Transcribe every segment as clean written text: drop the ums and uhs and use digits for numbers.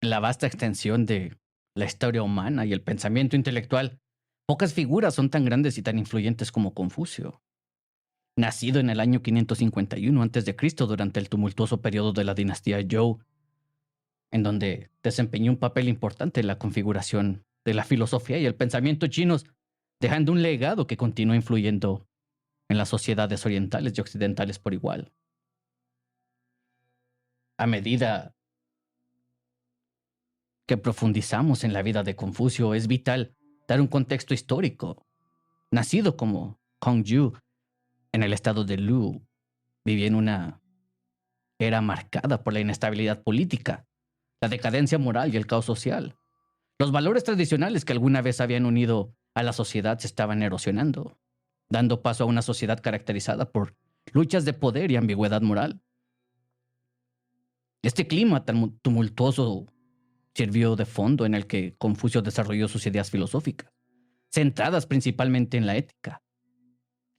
la vasta extensión de la historia humana y el pensamiento intelectual, pocas figuras son tan grandes y tan influyentes como Confucio. Nacido en el año 551 a.C. durante el tumultuoso periodo de la dinastía Zhou, en donde desempeñó un papel importante en la configuración de la filosofía y el pensamiento chinos, dejando un legado que continúa influyendo en las sociedades orientales y occidentales por igual. A medida que profundizamos en la vida de Confucio, es vital dar un contexto histórico. Nacido como Hongzhou en el estado de Lu, vivía en una era marcada por la inestabilidad política, la decadencia moral y el caos social. Los valores tradicionales que alguna vez habían unido a la sociedad se estaban erosionando, dando paso a una sociedad caracterizada por luchas de poder y ambigüedad moral. Este clima tan tumultuoso sirvió de fondo en el que Confucio desarrolló sus ideas filosóficas, centradas principalmente en la ética,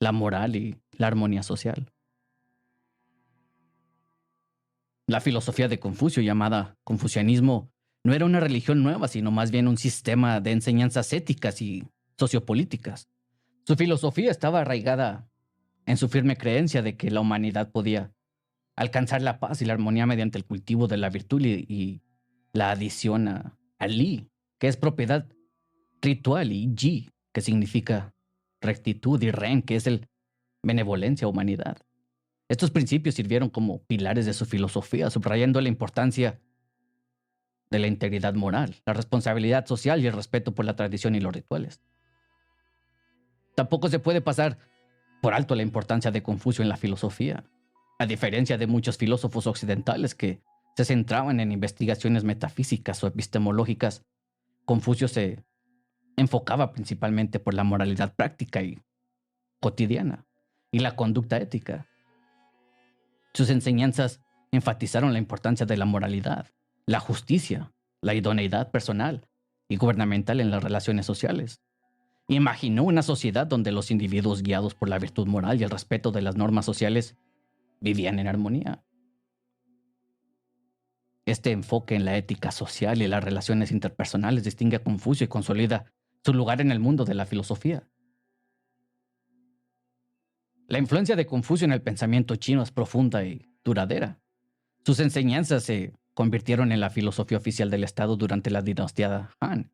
la moral y la armonía social. La filosofía de Confucio, llamada confucianismo, no era una religión nueva, sino más bien un sistema de enseñanzas éticas y sociopolíticas. Su filosofía estaba arraigada en su firme creencia de que la humanidad podía alcanzar la paz y la armonía mediante el cultivo de la virtud y la adición a Li, que es propiedad ritual, y Ji, que significa rectitud, y Ren, que es el benevolencia, humanidad. Estos principios sirvieron como pilares de su filosofía, subrayando la importancia de la integridad moral, la responsabilidad social y el respeto por la tradición y los rituales. Tampoco se puede pasar por alto la importancia de Confucio en la filosofía. A diferencia de muchos filósofos occidentales que se centraban en investigaciones metafísicas o epistemológicas, Confucio se enfocaba principalmente por la moralidad práctica y cotidiana y la conducta ética. Sus enseñanzas enfatizaron la importancia de la moralidad, la justicia, la idoneidad personal y gubernamental en las relaciones sociales. Imaginó una sociedad donde los individuos guiados por la virtud moral y el respeto de las normas sociales vivían en armonía. Este enfoque en la ética social y las relaciones interpersonales distingue a Confucio y consolida su lugar en el mundo de la filosofía. La influencia de Confucio en el pensamiento chino es profunda y duradera. Sus enseñanzas se convirtieron en la filosofía oficial del Estado durante la dinastía Han,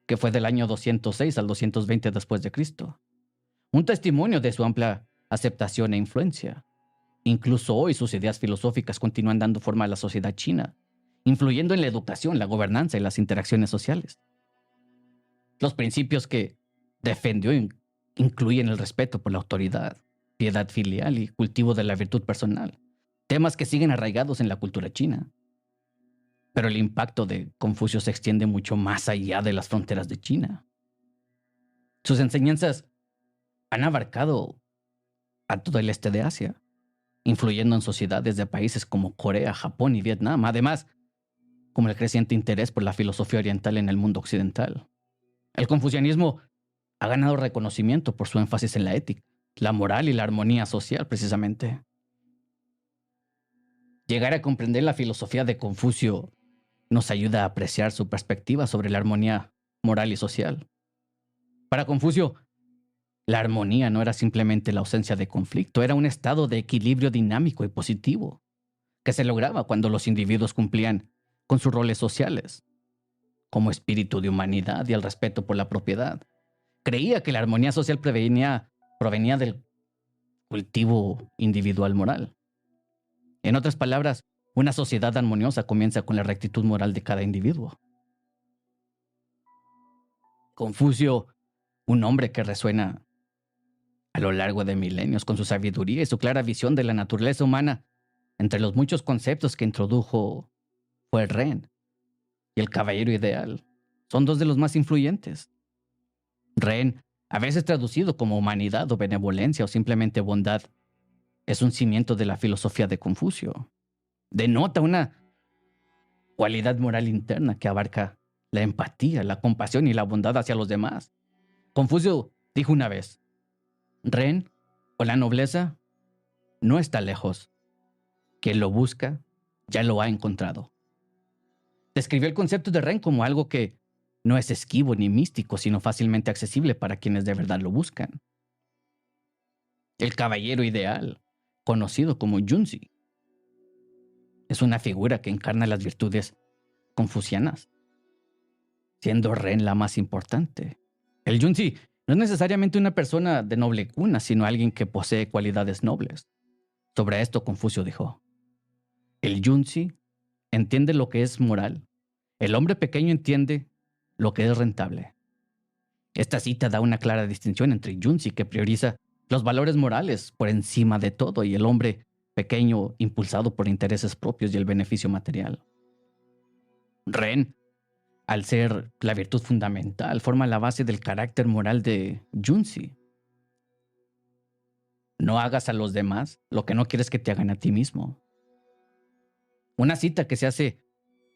que fue del año 206 al 220 después de Cristo. Un testimonio de su amplia aceptación e influencia. Incluso hoy sus ideas filosóficas continúan dando forma a la sociedad china, influyendo en la educación, la gobernanza y las interacciones sociales. Los principios que defendió incluyen el respeto por la autoridad, piedad filial y cultivo de la virtud personal, temas que siguen arraigados en la cultura china. Pero el impacto de Confucio se extiende mucho más allá de las fronteras de China. Sus enseñanzas han abarcado a todo el este de Asia, influyendo en sociedades de países como Corea, Japón y Vietnam, además como el creciente interés por la filosofía oriental en el mundo occidental. El confucianismo ha ganado reconocimiento por su énfasis en la ética, la moral y la armonía social, precisamente. Llegar a comprender la filosofía de Confucio nos ayuda a apreciar su perspectiva sobre la armonía moral y social. Para Confucio, la armonía no era simplemente la ausencia de conflicto, era un estado de equilibrio dinámico y positivo, que se lograba cuando los individuos cumplían con sus roles sociales, como espíritu de humanidad y el respeto por la propiedad. Creía que la armonía social provenía del cultivo individual moral. En otras palabras, una sociedad armoniosa comienza con la rectitud moral de cada individuo. Confucio, un hombre que resuena a lo largo de milenios con su sabiduría y su clara visión de la naturaleza humana, entre los muchos conceptos que introdujo fue el Ren y el caballero ideal. Son dos de los más influyentes. Ren, a veces traducido como humanidad o benevolencia o simplemente bondad, es un cimiento de la filosofía de Confucio. Denota una cualidad moral interna que abarca la empatía, la compasión y la bondad hacia los demás. Confucio dijo una vez, Ren, o la nobleza, no está lejos. Quien lo busca, ya lo ha encontrado. Describió el concepto de Ren como algo que no es esquivo ni místico, sino fácilmente accesible para quienes de verdad lo buscan. El caballero ideal, conocido como Junzi, es una figura que encarna las virtudes confucianas, siendo Ren la más importante. El Junzi no es necesariamente una persona de noble cuna, sino alguien que posee cualidades nobles. Sobre esto Confucio dijo: el Junzi entiende lo que es moral. El hombre pequeño entiende lo que es rentable. Esta cita da una clara distinción entre Junzi, que prioriza los valores morales por encima de todo, y el hombre pequeño impulsado por intereses propios y el beneficio material. Ren, al ser la virtud fundamental, forma la base del carácter moral de Junzi. No hagas a los demás lo que no quieres que te hagan a ti mismo. Una cita que se hace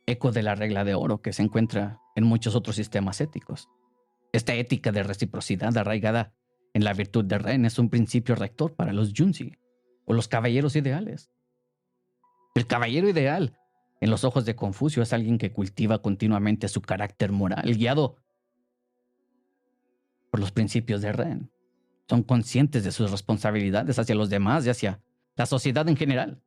eco de la regla de oro que se encuentra en muchos otros sistemas éticos. Esta ética de reciprocidad arraigada en la virtud de Ren es un principio rector para los Junzi, o los caballeros ideales. El caballero ideal, en los ojos de Confucio, es alguien que cultiva continuamente su carácter moral, guiado por los principios de Ren. Son conscientes de sus responsabilidades hacia los demás y hacia la sociedad en general.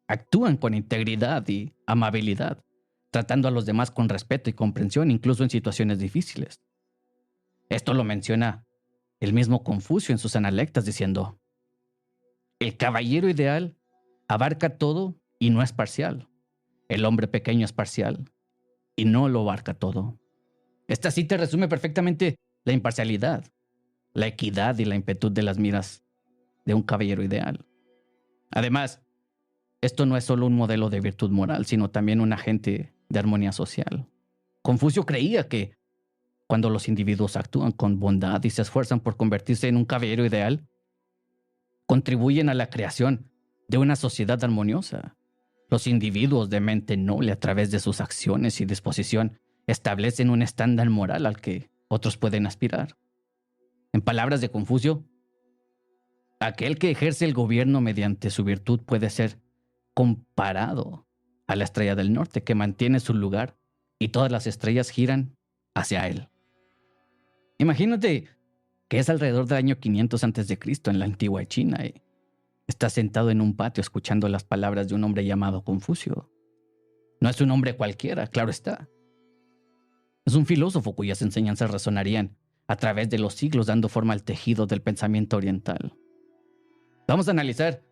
Actúan con integridad y amabilidad, tratando a los demás con respeto y comprensión, incluso en situaciones difíciles. Esto lo menciona el mismo Confucio en sus Analectas, diciendo: el caballero ideal abarca todo y no es parcial. El hombre pequeño es parcial y no lo abarca todo. Esta cita resume perfectamente la imparcialidad, la equidad y la impetud de las miras de un caballero ideal. Además, esto no es solo un modelo de virtud moral, sino también un agente de armonía social. Confucio creía que cuando los individuos actúan con bondad y se esfuerzan por convertirse en un caballero ideal, contribuyen a la creación de una sociedad armoniosa. Los individuos de mente noble, a través de sus acciones y disposición, establecen un estándar moral al que otros pueden aspirar. En palabras de Confucio, aquel que ejerce el gobierno mediante su virtud puede ser comparado a la estrella del norte, que mantiene su lugar y todas las estrellas giran hacia él. Imagínate que es alrededor del año 500 a.C. en la antigua China y está sentado en un patio escuchando las palabras de un hombre llamado Confucio. No es un hombre cualquiera, claro está. Es un filósofo cuyas enseñanzas resonarían a través de los siglos, dando forma al tejido del pensamiento oriental. Vamos a analizar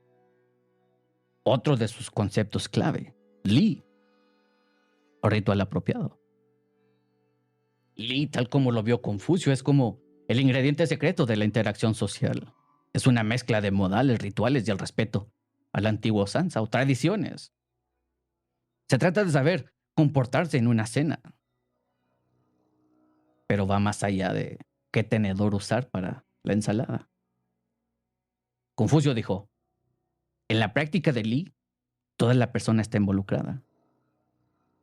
otro de sus conceptos clave: Li, o ritual apropiado. Li, tal como lo vio Confucio, es como el ingrediente secreto de la interacción social. Es una mezcla de modales, rituales y el respeto a la antigua usanza o tradiciones. Se trata de saber comportarse en una cena, pero va más allá de qué tenedor usar para la ensalada. Confucio dijo: en la práctica de Li, toda la persona está involucrada.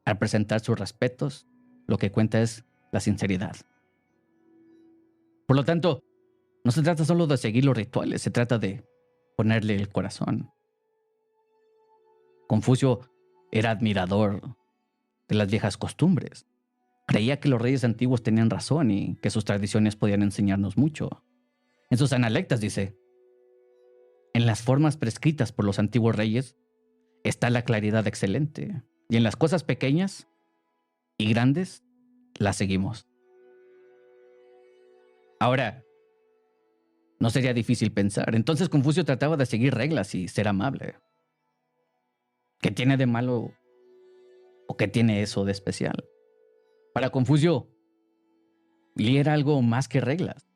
Al presentar sus respetos, lo que cuenta es la sinceridad. Por lo tanto, no se trata solo de seguir los rituales, se trata de ponerle el corazón. Confucio era admirador de las viejas costumbres. Creía que los reyes antiguos tenían razón y que sus tradiciones podían enseñarnos mucho. En sus Analectas dice: en las formas prescritas por los antiguos reyes está la claridad excelente, y en las cosas pequeñas y grandes las seguimos. Ahora, no sería difícil pensar. Entonces Confucio trataba de seguir reglas y ser amable. ¿Qué tiene de malo o qué tiene eso de especial? Para Confucio, Li era algo más que reglas.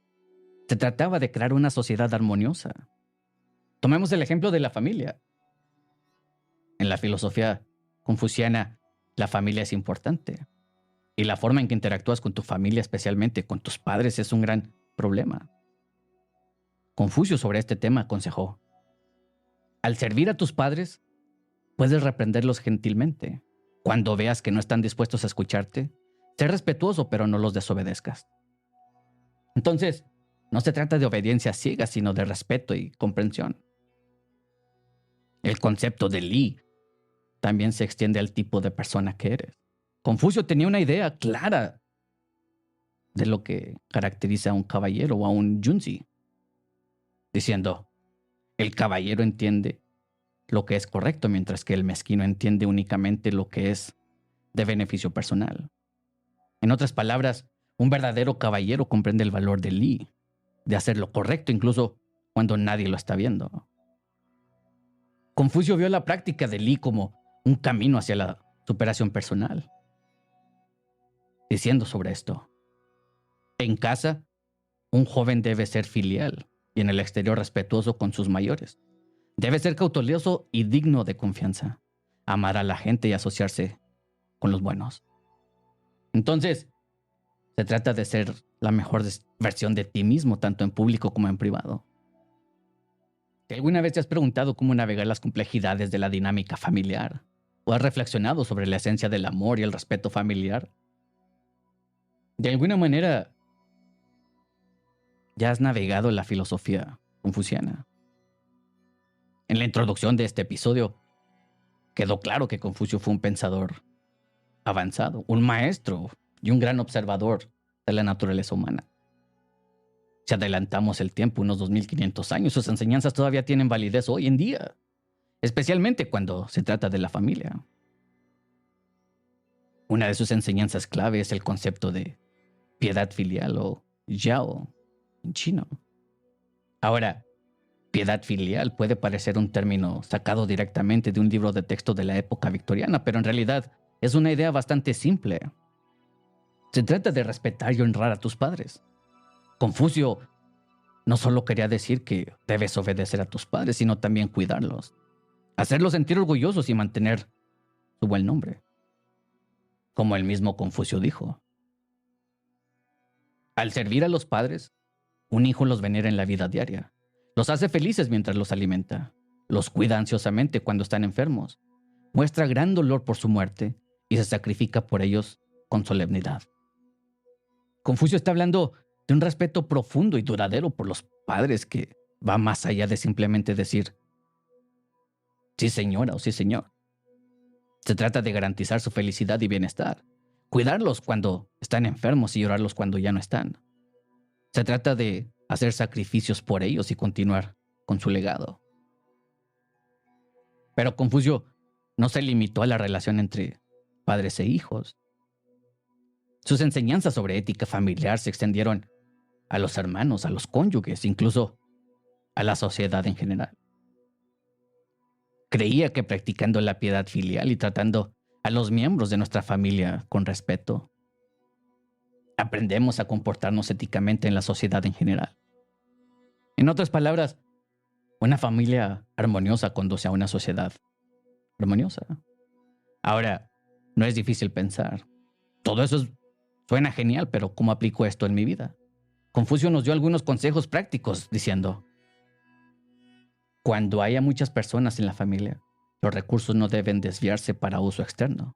Se trataba de crear una sociedad armoniosa. Tomemos el ejemplo de la familia. En la filosofía confuciana, la familia es importante. Y la forma en que interactúas con tu familia, especialmente con tus padres, es un gran problema. Confucio sobre este tema aconsejó: al servir a tus padres, puedes reprenderlos gentilmente. Cuando veas que no están dispuestos a escucharte, sé respetuoso, pero no los desobedezcas. Entonces, no se trata de obediencia ciega, sino de respeto y comprensión. El concepto de Li también se extiende al tipo de persona que eres. Confucio tenía una idea clara de lo que caracteriza a un caballero o a un yunzi, diciendo, el caballero entiende lo que es correcto, mientras que el mezquino entiende únicamente lo que es de beneficio personal. En otras palabras, un verdadero caballero comprende el valor de Li, de hacer lo correcto incluso cuando nadie lo está viendo. Confucio vio la práctica de Li como un camino hacia la superación personal, diciendo sobre esto, en casa, un joven debe ser filial y en el exterior respetuoso con sus mayores. Debe ser cauteloso y digno de confianza, amar a la gente y asociarse con los buenos. Entonces, se trata de ser la mejor versión de ti mismo, tanto en público como en privado. ¿Alguna vez te has preguntado cómo navegar las complejidades de la dinámica familiar? ¿O has reflexionado sobre la esencia del amor y el respeto familiar? De alguna manera, ya has navegado la filosofía confuciana. En la introducción de este episodio, quedó claro que Confucio fue un pensador avanzado, un maestro y un gran observador de la naturaleza humana. Si adelantamos el tiempo unos 2500 años, sus enseñanzas todavía tienen validez hoy en día, especialmente cuando se trata de la familia. Una de sus enseñanzas clave es el concepto de piedad filial o yao en chino. Ahora, piedad filial puede parecer un término sacado directamente de un libro de texto de la época victoriana, pero en realidad es una idea bastante simple. Se trata de respetar y honrar a tus padres. Confucio no solo quería decir que debes obedecer a tus padres, sino también cuidarlos, hacerlos sentir orgullosos y mantener su buen nombre. Como el mismo Confucio dijo, al servir a los padres, un hijo los venera en la vida diaria, los hace felices mientras los alimenta, los cuida ansiosamente cuando están enfermos, muestra gran dolor por su muerte y se sacrifica por ellos con solemnidad. Confucio está hablando de un respeto profundo y duradero por los padres que va más allá de simplemente decir sí señora o sí señor. Se trata de garantizar su felicidad y bienestar, cuidarlos cuando están enfermos y llorarlos cuando ya no están. Se trata de hacer sacrificios por ellos y continuar con su legado. Pero Confucio no se limitó a la relación entre padres e hijos. Sus enseñanzas sobre ética familiar se extendieron a los hermanos, a los cónyuges, incluso a la sociedad en general. Creía que practicando la piedad filial y tratando a los miembros de nuestra familia con respeto, aprendemos a comportarnos éticamente en la sociedad en general. En otras palabras, una familia armoniosa conduce a una sociedad armoniosa. Ahora, no es difícil pensar. Todo eso suena genial, pero ¿cómo aplico esto en mi vida? Confucio nos dio algunos consejos prácticos diciendo, cuando haya muchas personas en la familia, los recursos no deben desviarse para uso externo.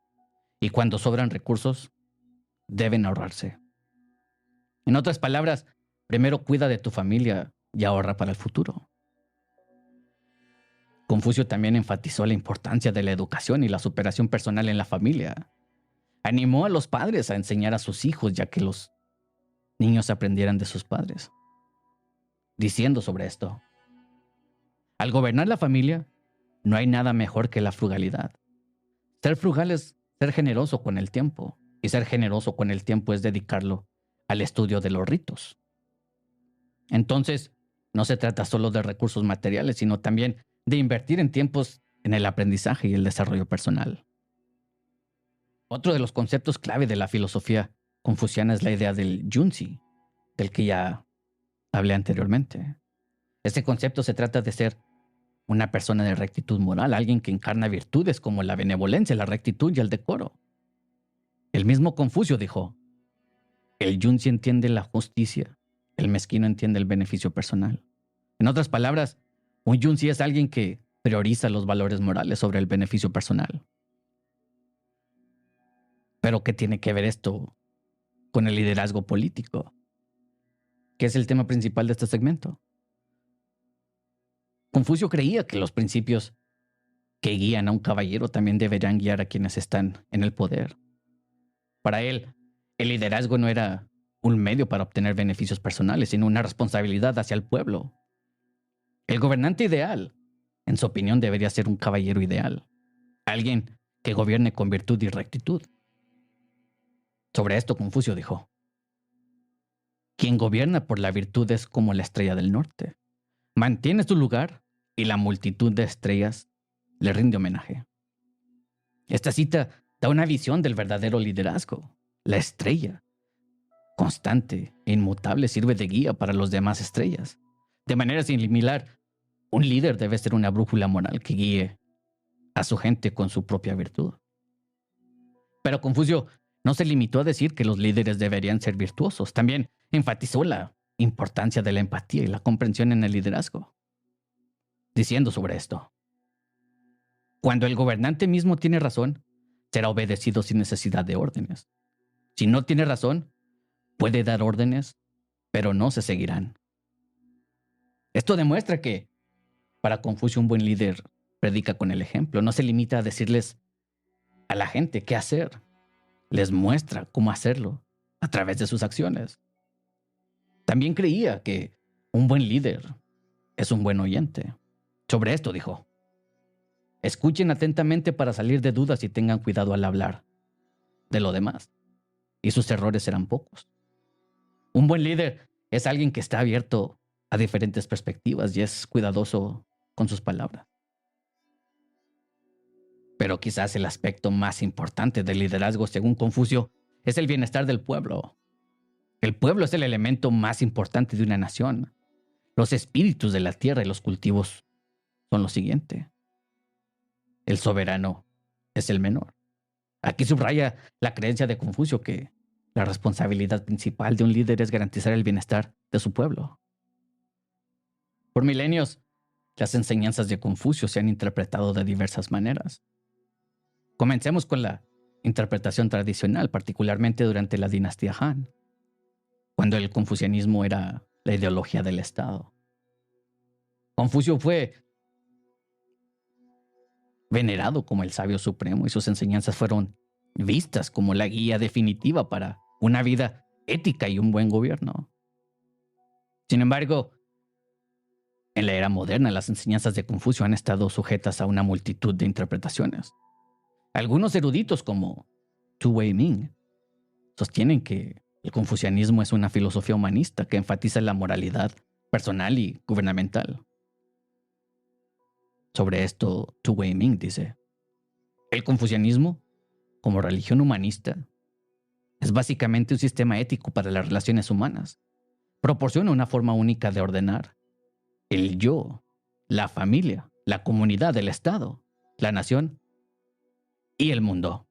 Y cuando sobran recursos, deben ahorrarse. En otras palabras, primero cuida de tu familia y ahorra para el futuro. Confucio también enfatizó la importancia de la educación y la superación personal en la familia. Animó a los padres a enseñar a sus hijos, ya que los niños aprendieran de sus padres. Diciendo sobre esto, al gobernar la familia, no hay nada mejor que la frugalidad. Ser frugal es ser generoso con el tiempo, y ser generoso con el tiempo es dedicarlo al estudio de los ritos. Entonces, no se trata solo de recursos materiales, sino también de invertir en tiempos en el aprendizaje y el desarrollo personal. Otro de los conceptos clave de la filosofía confuciana es la idea del yunzi, del que ya hablé anteriormente. Este concepto se trata de ser una persona de rectitud moral, alguien que encarna virtudes como la benevolencia, la rectitud y el decoro. El mismo Confucio dijo, el yunzi entiende la justicia, el mezquino entiende el beneficio personal. En otras palabras, un yunzi es alguien que prioriza los valores morales sobre el beneficio personal. Pero ¿qué tiene que ver esto con el liderazgo político? ¿Qué es el tema principal de este segmento? Confucio creía que los principios que guían a un caballero también deberían guiar a quienes están en el poder. Para él, el liderazgo no era un medio para obtener beneficios personales, sino una responsabilidad hacia el pueblo. El gobernante ideal, en su opinión, debería ser un caballero ideal, alguien que gobierne con virtud y rectitud. Sobre esto Confucio dijo: quien gobierna por la virtud es como la estrella del norte. Mantiene su lugar y la multitud de estrellas le rinde homenaje. Esta cita da una visión del verdadero liderazgo. La estrella, constante e inmutable, sirve de guía para las demás estrellas. De manera similar, un líder debe ser una brújula moral que guíe a su gente con su propia virtud. Pero Confucio no se limitó a decir que los líderes deberían ser virtuosos. También enfatizó la importancia de la empatía y la comprensión en el liderazgo, diciendo sobre esto: cuando el gobernante mismo tiene razón, será obedecido sin necesidad de órdenes. Si no tiene razón, puede dar órdenes, pero no se seguirán. Esto demuestra que, para Confucio, un buen líder predica con el ejemplo. No se limita a decirles a la gente qué hacer. Les muestra cómo hacerlo a través de sus acciones. También creía que un buen líder es un buen oyente. Sobre esto dijo: escuchen atentamente para salir de dudas y tengan cuidado al hablar. De lo demás, y sus errores serán pocos. Un buen líder es alguien que está abierto a diferentes perspectivas y es cuidadoso con sus palabras. Pero quizás el aspecto más importante del liderazgo, según Confucio, es el bienestar del pueblo. El pueblo es el elemento más importante de una nación. Los espíritus de la tierra y los cultivos son lo siguiente. El soberano es el menor. Aquí subraya la creencia de Confucio que la responsabilidad principal de un líder es garantizar el bienestar de su pueblo. Por milenios, las enseñanzas de Confucio se han interpretado de diversas maneras. Comencemos con la interpretación tradicional, particularmente durante la dinastía Han, cuando el confucianismo era la ideología del Estado. Confucio fue venerado como el sabio supremo y sus enseñanzas fueron vistas como la guía definitiva para una vida ética y un buen gobierno. Sin embargo, en la era moderna, las enseñanzas de Confucio han estado sujetas a una multitud de interpretaciones. Algunos eruditos, como Tu Wei-ming, sostienen que el confucianismo es una filosofía humanista que enfatiza la moralidad personal y gubernamental. Sobre esto, Tu Wei-ming dice: el confucianismo, como religión humanista, es básicamente un sistema ético para las relaciones humanas. Proporciona una forma única de ordenar el yo, la familia, la comunidad, el Estado, la nación y el mundo.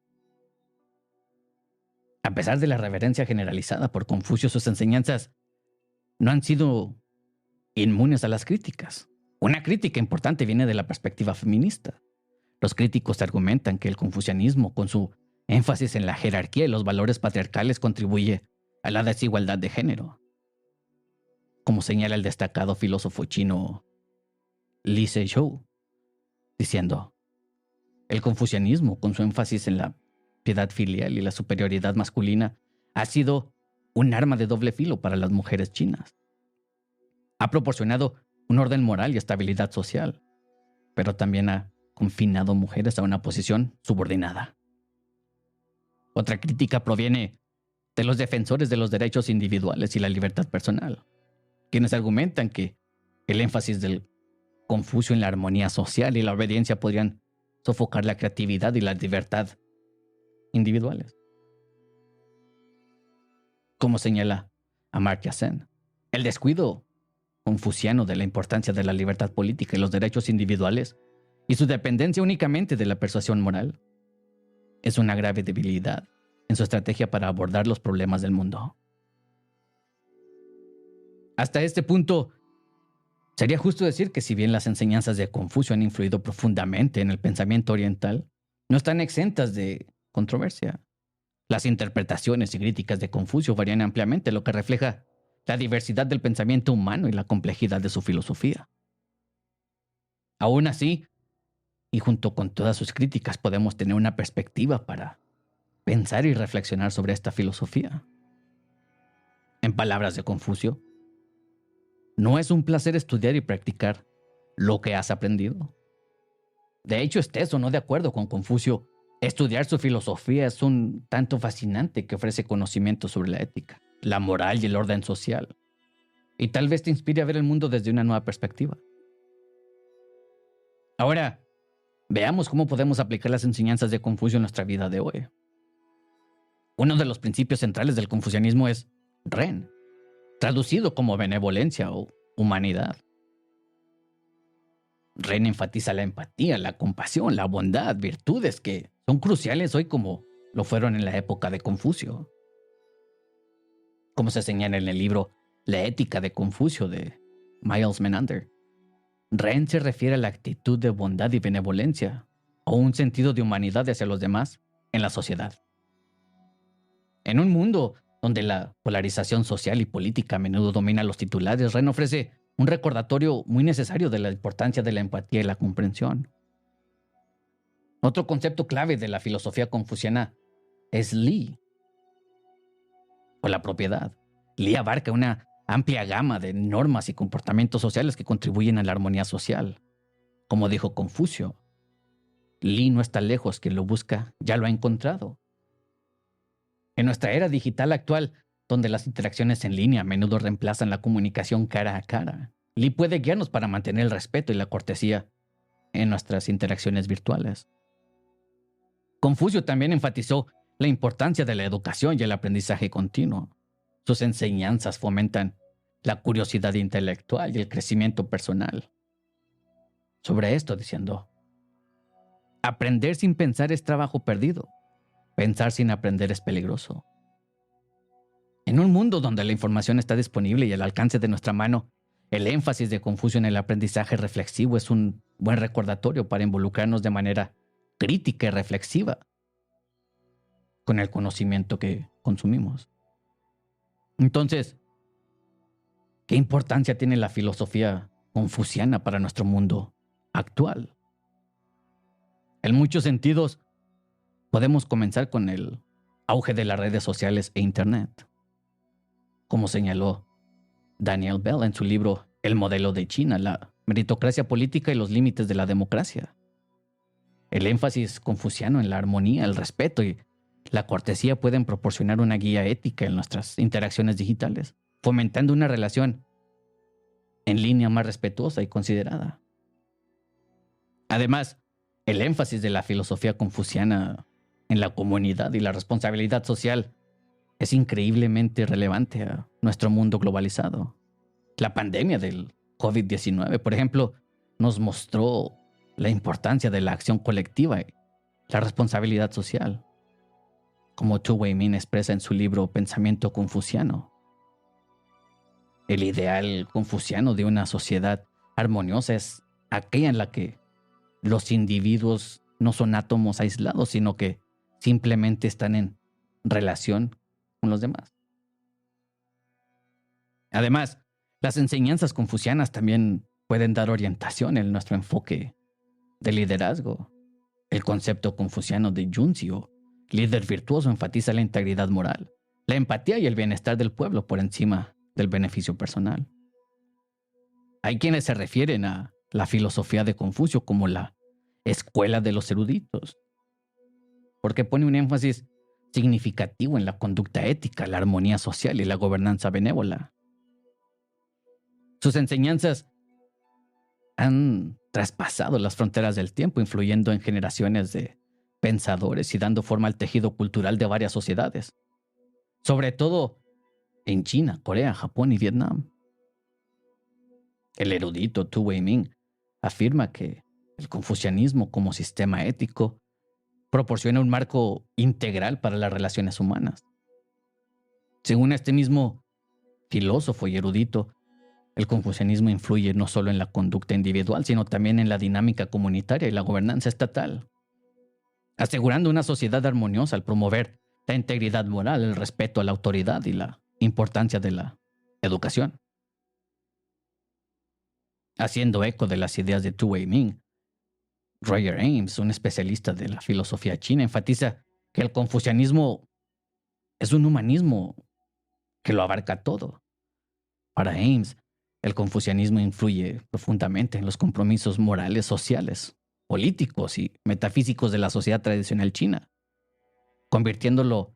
A pesar de la reverencia generalizada por Confucio, sus enseñanzas no han sido inmunes a las críticas. Una crítica importante viene de la perspectiva feminista. Los críticos argumentan que el confucianismo, con su énfasis en la jerarquía y los valores patriarcales, contribuye a la desigualdad de género, como señala el destacado filósofo chino Li Zexou, diciendo: el confucianismo, con su énfasis en la piedad filial y la superioridad masculina, ha sido un arma de doble filo para las mujeres chinas. Ha proporcionado un orden moral y estabilidad social, pero también ha confinado mujeres a una posición subordinada. Otra crítica proviene de los defensores de los derechos individuales y la libertad personal, quienes argumentan que el énfasis del Confucio en la armonía social y la obediencia podrían sofocar la creatividad y la libertad individuales. Como señala Amartya Sen, el descuido confuciano de la importancia de la libertad política y los derechos individuales y su dependencia únicamente de la persuasión moral es una grave debilidad en su estrategia para abordar los problemas del mundo. Hasta este punto, sería justo decir que si bien las enseñanzas de Confucio han influido profundamente en el pensamiento oriental, no están exentas de controversia. Las interpretaciones y críticas de Confucio varían ampliamente, lo que refleja la diversidad del pensamiento humano y la complejidad de su filosofía. Aún así, y junto con todas sus críticas, podemos tener una perspectiva para pensar y reflexionar sobre esta filosofía. En palabras de Confucio, no es un placer estudiar y practicar lo que has aprendido. De hecho, estés o no de acuerdo con Confucio, estudiar su filosofía es un tanto fascinante que ofrece conocimiento sobre la ética, la moral y el orden social. Y tal vez te inspire a ver el mundo desde una nueva perspectiva. Ahora, veamos cómo podemos aplicar las enseñanzas de Confucio en nuestra vida de hoy. Uno de los principios centrales del confucianismo es Ren, traducido como benevolencia o humanidad. Ren enfatiza la empatía, la compasión, la bondad, virtudes que son cruciales hoy como lo fueron en la época de Confucio. Como se señala en el libro La ética de Confucio de Miles Menander, Ren se refiere a la actitud de bondad y benevolencia o un sentido de humanidad hacia los demás en la sociedad. En un mundo donde la polarización social y política a menudo domina los titulares, Ren ofrece un recordatorio muy necesario de la importancia de la empatía y la comprensión. Otro concepto clave de la filosofía confuciana es Li, o la propiedad. Li abarca una amplia gama de normas y comportamientos sociales que contribuyen a la armonía social. Como dijo Confucio, Li no está lejos, quien lo busca ya lo ha encontrado. En nuestra era digital actual, donde las interacciones en línea a menudo reemplazan la comunicación cara a cara, Li puede guiarnos para mantener el respeto y la cortesía en nuestras interacciones virtuales. Confucio también enfatizó la importancia de la educación y el aprendizaje continuo. Sus enseñanzas fomentan la curiosidad intelectual y el crecimiento personal. Sobre esto diciendo, aprender sin pensar es trabajo perdido. Pensar sin aprender es peligroso. En un mundo donde la información está disponible y al alcance de nuestra mano, el énfasis de Confucio en el aprendizaje reflexivo es un buen recordatorio para involucrarnos de manera crítica y reflexiva con el conocimiento que consumimos. Entonces, ¿qué importancia tiene la filosofía confuciana para nuestro mundo actual? En muchos sentidos, podemos comenzar con el auge de las redes sociales e Internet. Como señaló Daniel Bell en su libro El modelo de China, la meritocracia política y los límites de la democracia. El énfasis confuciano en la armonía, el respeto y la cortesía pueden proporcionar una guía ética en nuestras interacciones digitales, fomentando una relación en línea más respetuosa y considerada. Además, el énfasis de la filosofía confuciana en la comunidad y la responsabilidad social es increíblemente relevante a nuestro mundo globalizado. La pandemia del COVID-19, por ejemplo, nos mostró la importancia de la acción colectiva y la responsabilidad social, como Tu Wei-min expresa en su libro Pensamiento Confuciano. El ideal confuciano de una sociedad armoniosa es aquella en la que los individuos no son átomos aislados, sino que simplemente están en relación con los demás. Además, las enseñanzas confucianas también pueden dar orientación en nuestro enfoque de liderazgo. El concepto confuciano de Yunzi o líder virtuoso enfatiza la integridad moral, la empatía y el bienestar del pueblo por encima del beneficio personal. Hay quienes se refieren a la filosofía de Confucio como la escuela de los eruditos, porque pone un énfasis significativo en la conducta ética, la armonía social y la gobernanza benévola. Sus enseñanzas han traspasado las fronteras del tiempo, influyendo en generaciones de pensadores y dando forma al tejido cultural de varias sociedades, sobre todo en China, Corea, Japón y Vietnam. El erudito Tu Wei-min afirma que el confucianismo como sistema ético proporciona un marco integral para las relaciones humanas. Según este mismo filósofo y erudito, el confucianismo influye no solo en la conducta individual, sino también en la dinámica comunitaria y la gobernanza estatal, asegurando una sociedad armoniosa al promover la integridad moral, el respeto a la autoridad y la importancia de la educación. Haciendo eco de las ideas de Tu Wei-min, Roger Ames, un especialista de la filosofía china, enfatiza que el confucianismo es un humanismo que lo abarca todo. Para Ames, el confucianismo influye profundamente en los compromisos morales, sociales, políticos y metafísicos de la sociedad tradicional china, convirtiéndolo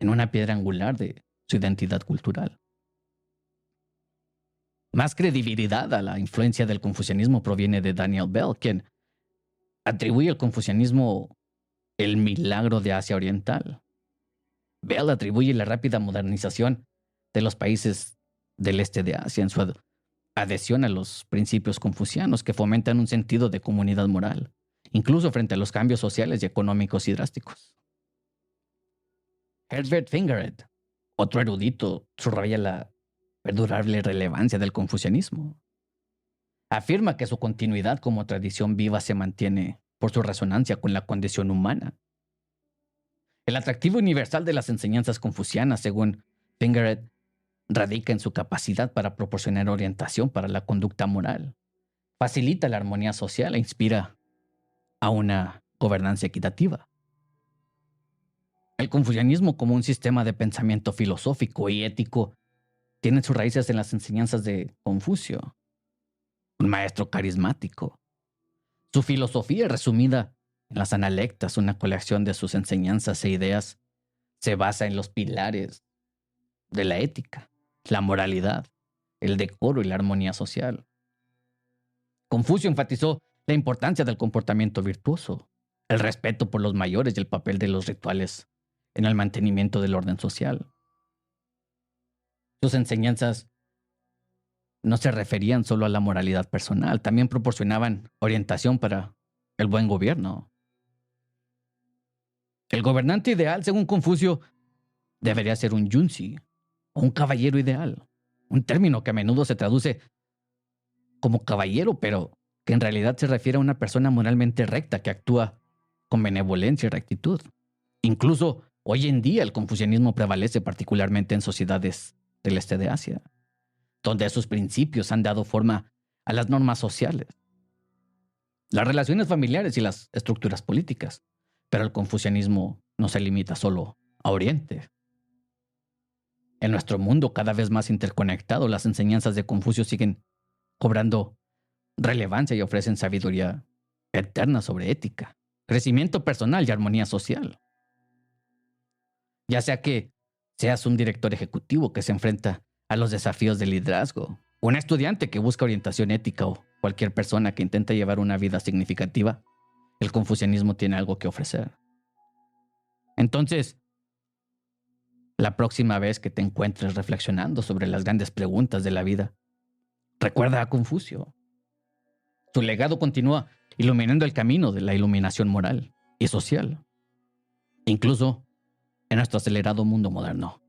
en una piedra angular de su identidad cultural. Más credibilidad a la influencia del confucianismo proviene de Daniel Bell, quien atribuye al confucianismo el milagro de Asia Oriental. Bell atribuye la rápida modernización de los países del este de Asia en su adhesión a los principios confucianos que fomentan un sentido de comunidad moral, incluso frente a los cambios sociales y económicos y drásticos. Herbert Fingeret, otro erudito, subraya la perdurable relevancia del confucianismo. Afirma que su continuidad como tradición viva se mantiene por su resonancia con la condición humana. El atractivo universal de las enseñanzas confucianas, según Fingeret, radica en su capacidad para proporcionar orientación para la conducta moral, facilita la armonía social e inspira a una gobernanza equitativa. El confucianismo, como un sistema de pensamiento filosófico y ético, tiene sus raíces en las enseñanzas de Confucio, un maestro carismático. Su filosofía, resumida en las Analectas, una colección de sus enseñanzas e ideas, se basa en los pilares de la ética, la moralidad, el decoro y la armonía social. Confucio enfatizó la importancia del comportamiento virtuoso, el respeto por los mayores y el papel de los rituales en el mantenimiento del orden social. Sus enseñanzas no se referían solo a la moralidad personal, también proporcionaban orientación para el buen gobierno. El gobernante ideal, según Confucio, debería ser un yunzi, o un caballero ideal, un término que a menudo se traduce como caballero, pero que en realidad se refiere a una persona moralmente recta que actúa con benevolencia y rectitud. Incluso hoy en día el confucianismo prevalece particularmente en sociedades del este de Asia, donde esos principios han dado forma a las normas sociales, las relaciones familiares y las estructuras políticas. Pero el confucianismo no se limita solo a Oriente. En nuestro mundo cada vez más interconectado, las enseñanzas de Confucio siguen cobrando relevancia y ofrecen sabiduría eterna sobre ética, crecimiento personal y armonía social. Ya sea que seas un director ejecutivo que se enfrenta a los desafíos del liderazgo, un estudiante que busca orientación ética o cualquier persona que intenta llevar una vida significativa, el confucianismo tiene algo que ofrecer. Entonces, la próxima vez que te encuentres reflexionando sobre las grandes preguntas de la vida, recuerda a Confucio. Su legado continúa iluminando el camino de la iluminación moral y social, incluso en nuestro acelerado mundo moderno.